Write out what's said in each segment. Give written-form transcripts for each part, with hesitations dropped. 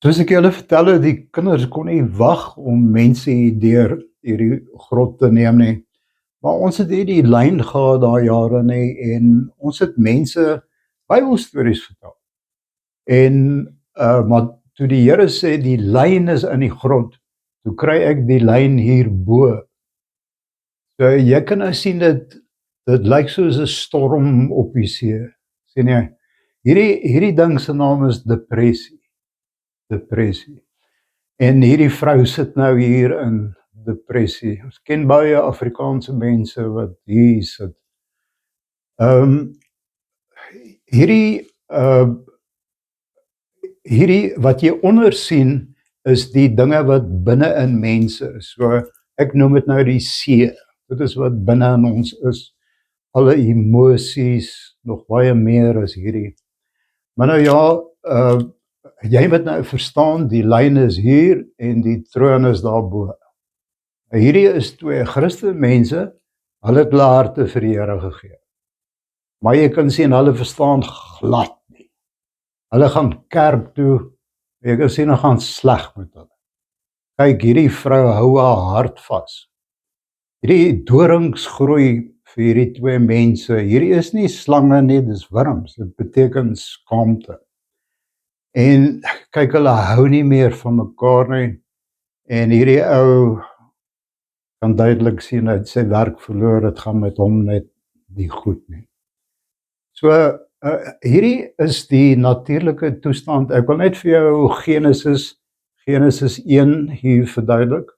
Soos ek julle vertel het, die kinders kon nie wag om mense hier deur hierdie grot te neem nie. Maar ons het hier die lyn gehad daai jare nie en ons het mense Bybelstories vertel. En maar toe die Here sê die lyn is in die grond, toe kry ek die lyn hierbo. So jy kan nou sien dit lyk soos 'n storm op die see. Sien jy? Hierdie ding se naam is depressie. Depressie. En hierdie vrou sit nou hier in depressie. Ons ken baie Afrikaanse mense wat hier sit. Hierdie wat jy onder sien is die dinge wat binne in mense is. So ek noem dit nou die see. Dit is wat binne in ons is. Alle emosies, nog baie meer as hierdie. Maar nou ja, jy moet nou verstaan, die lyn is hier en die troon is daarbo. Hierdie is twee Christelike mense, hulle het hulle harte vir die Here gegee. Maar jy kan sien, hulle verstaan glad nie. Hulle gaan kerk toe, jy kan sien, hulle gaan sleg met hulle. Kyk, hierdie vrou hou haar hart vas. Hierdie dorings groei vir hierdie twee mense. Hierdie is nie slange nie, dis wurms. Dit beteken skaamte. En kyk, hulle hou nie meer van mekaar nie. En hierdie ou kan duidelik sien, hy het sy werk verloor, dit gaan met hom net nie goed nie. So, hierdie is die natuurlike toestand. Ek wil net vir jou Genesis 1 hier verduidelik.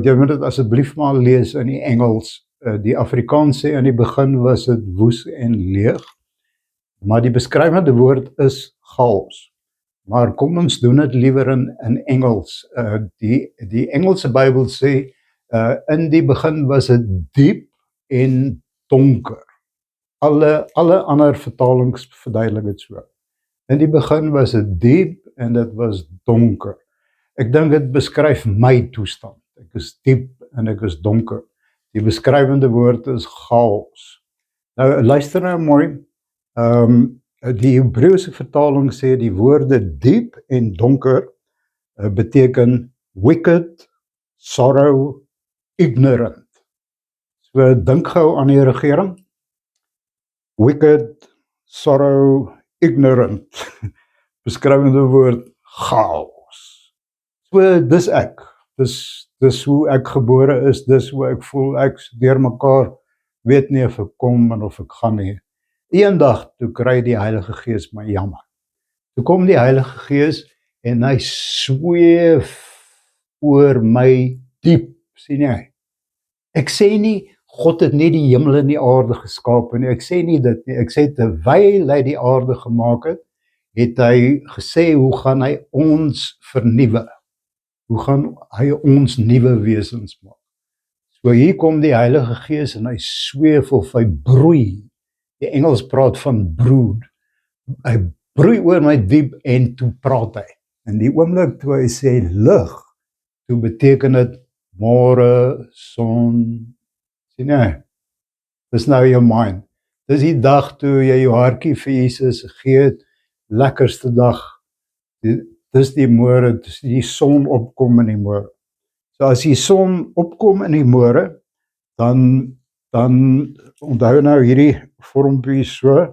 Jy moet dit asseblief maar lees in die Engels. Die Afrikaans sê in die begin was dit woes en leeg, maar die beskrywende woord is chaos. Maar kom ons doen dit liewer in Engels. Die Engelse Bybel sê, in die begin was dit diep en donker. Alle ander vertalings verduidelik dit so. In die begin was dit diep en dit was donker. Ek dink dit beskryf my toestand. Ek is diep en ek is donker. Die beskrywende woord is chaos. Nou luister nou mooi. Die Hebreëse vertaling sê die woorde diep en donker beteken wicked, sorrow, ignorant. So dink gou aan die regering. Wicked, sorrow, ignorant. Beskrywende woord chaos. So dis ek. Dis hoe ek gebore is, dis hoe ek voel, ek deur mekaar, weet nie of ek kom en of ek gaan nie. Eendag toe kry die Heilige Gees my jammer. Toe kom die Heilige Gees en hy sweef oor my diep, sien jy? Ek sê nie, God het nie die hemel en die aarde geskaap nie, ek sê nie dit nie, ek sê terwyl hy die aarde gemaak het hy gesê, hoe gaan hy ons vernuwe? Hoe gaan hy ons nuwe wesens maak? So hier kom die Heilige Gees en hy sweef of hy broei. Die Engels praat van brood. Hy broei oor my diep en toe praat hy. En die oomblik toe hy sê lig, toe beteken dit môre, son. Sien jy? Dis nou jou mind. Dis die dag toe jy jou hartjie vir Jesus gegee het, lekkerste dag. Dis die môre, dis die son opkom in die môre. So as die son opkom in die môre, dan onthou nou hierdie vormpie so,